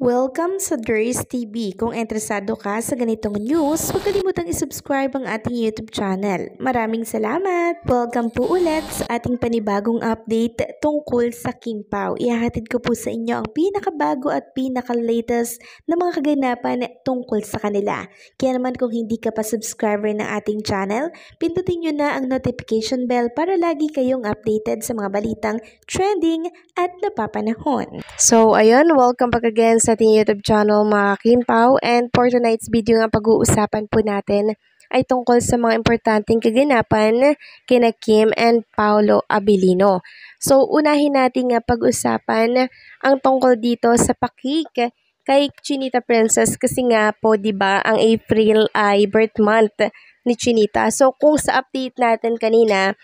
Welcome sa Durs TV. Kung interesado ka sa ganitong news, huwag kalimutang isubscribe ang ating YouTube channel. Maraming salamat! Welcome po ulit sa ating panibagong update tungkol sa King Pao. Ihahatid ko po sa inyo ang pinakabago at pinaka-latest na mga kaganapan tungkol sa kanila. Kaya naman kung hindi ka pa subscriber ng ating channel, pindutin nyo na ang notification bell para lagi kayong updated sa mga balitang trending at napapanahon. So, ayun, welcome back again sa ating YouTube channel mga King Pao, and for tonight's video nga pag-uusapan po natin ay tungkol sa mga importanteng kaganapan kina Kim and Paolo Abilino. So unahin natin nga pag-usapan ang tungkol dito sa pakik kay Chinita Princess kasi nga po 'di ba ang April ay birth month ni Chinita. So kung sa update natin kanina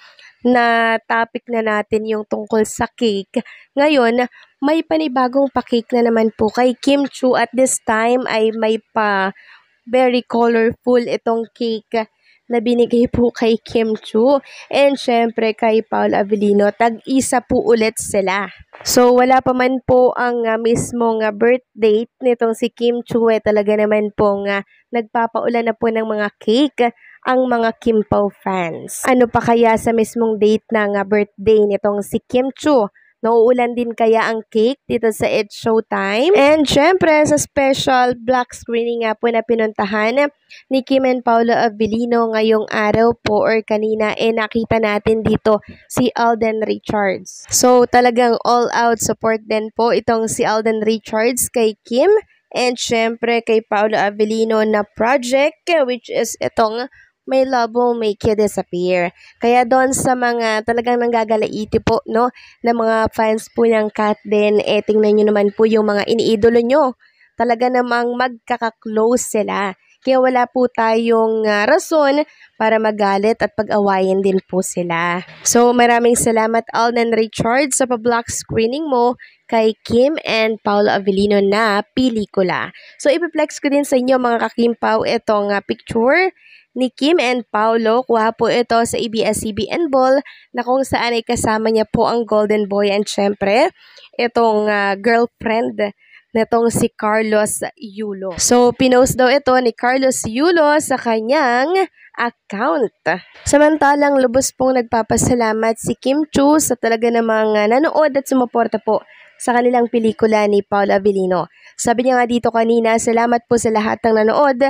na topic na natin yung tungkol sa cake, ngayon may panibagong pa-cake na naman po kay Kim Chiu. At this time ay may pa very colorful itong cake na binigay po kay Kim Chiu. And syempre kay Paolo Abilino, tag-isa po ulit sila. So wala pa man po ang mismong birth date nitong si Kim Chiu, talaga naman po nagpapaulan na po ng mga cake ang mga Kim Pao fans. Ano pa kaya sa mismong date ng birthday nitong si Kim Chiu? Nauulan din kaya ang cake dito sa It's Showtime? And syempre sa special black screening nga po na pinuntahan ni Kim and Paolo Abilino ngayong araw po or kanina, nakita natin dito si Alden Richards. So talagang all out support din po itong si Alden Richards kay Kim and syempre kay Paolo Abilino na project, which is itong My Love Will Make You Disappear. Kaya doon sa mga talagang nanggagalaiti po, no, na mga fans po ng Kat din, tingnan nyo naman po yung mga iniidolo nyo. Talaga namang magkaka-close sila. Kaya wala po tayong rason para magalit at pag-awayin din po sila. So maraming salamat Alden Richards sa pa-block screening mo kay Kim and Paolo Abilino na pelikula. So ipiplex ko din sa inyo mga ka-Kim Pao itong picture ni Kim and Paolo. Kuha po ito sa ABS-CBN Ball na kung saan ay kasama niya po ang Golden Boy and syempre itong girlfriend netong si Carlos Yulo. So pinost daw ito ni Carlos Yulo sa kanyang account. Samantalang lubos pong nagpapasalamat si Kim Chiu sa talaga namang nanood at sumuporta po sa kanilang pelikula ni Paolo Abilino. Sabi niya nga dito kanina, salamat po sa lahat ng nanood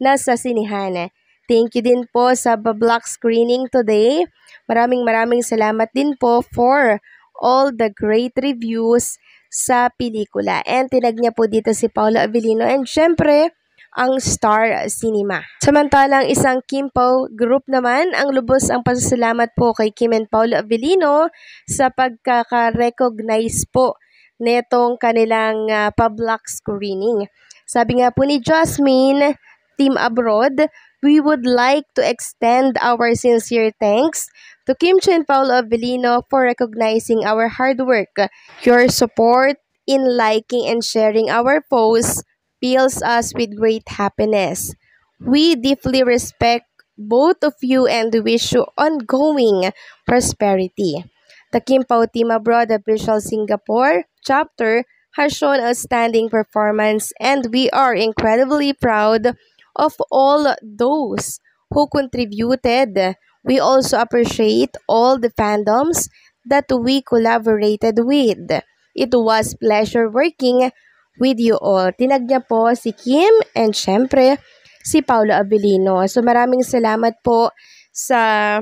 na sa sinihan. Thank you din po sa block screening today. Maraming salamat din po for all the great reviews sa pelikula. And tinag niya po dito si Paolo Abilino and syempre ang Star Cinema. Samantalang isang Kim Pao group naman ang lubos ang pasasalamat po kay Kim and Paolo Abilino sa pagkaka-recognize po netong kanilang pa-block screening. Sabi nga po ni Jasmine, Team Abroad, we would like to extend our sincere thanks to Kim Chiu and Paolo Abilino for recognizing our hard work. Your support in liking and sharing our posts fills us with great happiness. We deeply respect both of you and wish you ongoing prosperity. The Kim Pao Team Abroad official Singapore chapter has shown outstanding performance and we are incredibly proud of all those who contributed. We also appreciate all the fandoms that we collaborated with. It was pleasure working with you all. Tinag niya po si Kim and syempre si Paolo Abilino. So maraming salamat po sa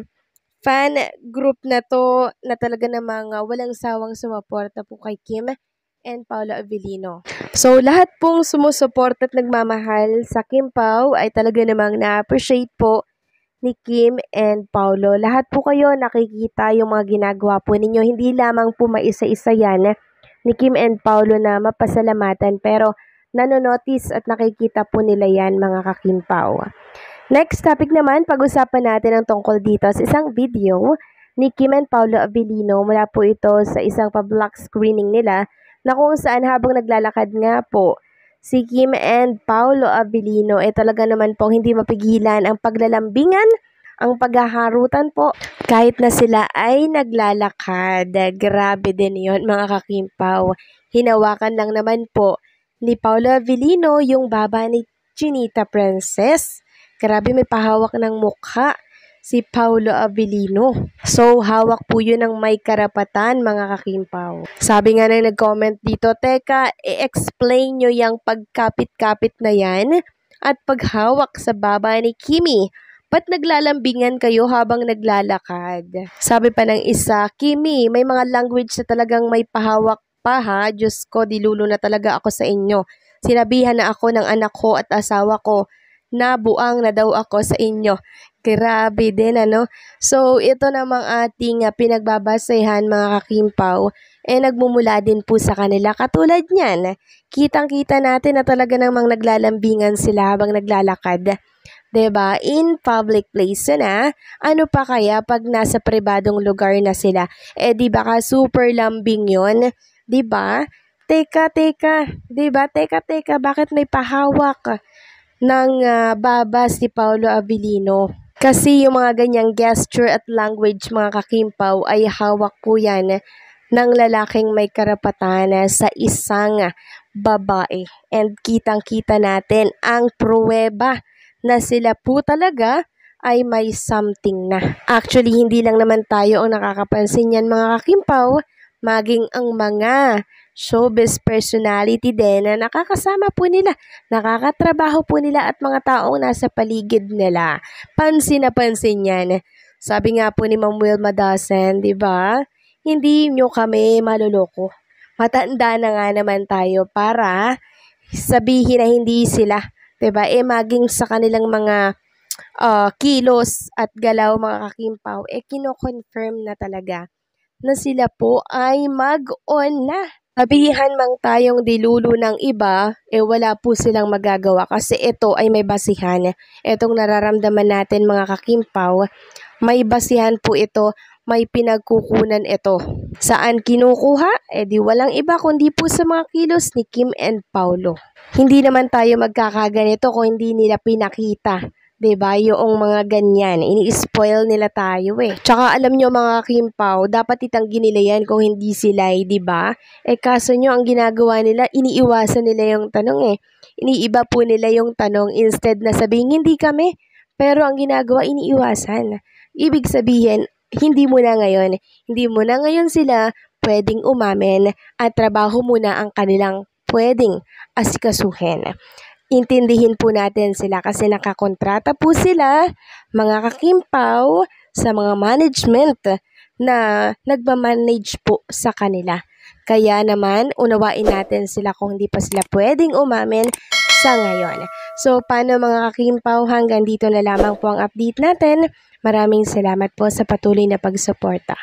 fan group na to na talaga namang walang sawang sumuporta po kay Kim and Paolo Abilino. So lahat pong sumusuport at nagmamahal sa Kim Pao ay talaga namang na-appreciate po ni Kim and Paolo. Lahat po kayo nakikita yung mga ginagawa po ninyo. Hindi lamang po maisa-isa yan ni Kim and Paolo na mapasalamatan, pero nanonotice at nakikita po nila yan mga ka-Kim Pao. Next topic naman, pag-usapan natin ang tungkol dito sa isang video ni Kim and Paolo Abilino. Mula po ito sa isang pa-block screening nila na kung saan habang naglalakad nga po si Kim and Paolo Abilino talaga naman po hindi mapigilan ang paglalambingan, ang paghaharutan po kahit na sila ay naglalakad. Grabe din yon mga ka-Kim Pao. Hinawakan lang naman po ni Paolo Avellino, yung baba ni Chinita Princess. Grabe, may pahawak ng mukha si Paolo Avellino. So, hawak po yun ng may karapatan, mga kakimpaw. Sabi nga nang nag-comment dito, teka, i-explain nyo yung pagkapit-kapit na yan at paghawak sa baba ni Kimi. Ba't naglalambingan kayo habang naglalakad? Sabi pa ng isa, Kimi, may mga language na talagang may pahawak pa ha. Diyos ko, dilulo na talaga ako sa inyo. Sinabihan na ako ng anak ko at asawa ko na buang na daw ako sa inyo. Grabe din, ano? So, ito namang ating pinagbabasehan, mga kakimpaw, nagmumula din po sa kanila. Katulad niyan, kitang-kita natin na talaga namang naglalambingan sila habang naglalakad. 'Di ba? In public place na. Ano pa kaya pag nasa pribadong lugar na sila? 'Di ba ka super lambing 'yon? 'Di ba? Teka, 'di ba? Teka, bakit may pahawak ng baba si Paolo Avellino? Kasi yung mga ganyang gesture at language, mga kakimpaw, ay hawak po yan ng lalaking may karapatan sa isang babae. And kitang-kita natin ang pruweba na sila po talaga ay may something na. Actually, hindi lang naman tayo ang nakakapansin yan, mga kakimpaw, maging ang mga showbiz personality din na nakakasama po nila, nakakatrabaho po nila at mga taong nasa paligid nila. Pansin na pansin yan. Sabi nga po ni Ma'am Wilma Dasen, di ba? Hindi nyo kami maluloko. Matanda na nga naman tayo para sabihin na hindi sila. Diba? Maging sa kanilang mga kilos at galaw, mga kakimpaw, kino-confirm na talaga na sila po ay mag-on na. Sabihan mang tayong dilulo ng iba, wala po silang magagawa kasi ito ay may basihan. Itong nararamdaman natin, mga kakimpaw, may basihan po ito, may pinagkukunan ito. Saan kinukuha? Di walang iba kundi po sa mga kilos ni Kim and Paolo. Hindi naman tayo magkakaganito kung hindi nila pinakita. 'Di ba? Yung mga ganyan, ini-spoil nila tayo Tsaka alam nyo, mga kimpaw, dapat itanggi nila yan kung hindi sila, 'di ba? Kaso nyo, ang ginagawa nila, iniiwasan nila yung tanong Iniiba po nila yung tanong instead na sabihin hindi kami. Pero ang ginagawa, iniiwasan. Ibig sabihin, hindi muna ngayon sila pwedeng umamin at trabaho muna ang kanilang pwedeng asikasuhin. Intindihin po natin sila kasi nakakontrata po sila, mga kakimpaw, sa mga management na nagmamanage po sa kanila. Kaya naman, unawain natin sila kung hindi pa sila pwedeng umamin sa ngayon. So, paano, mga kakimpaw? Hanggang dito na lamang po ang update natin. Maraming salamat po sa patuloy na pagsuporta.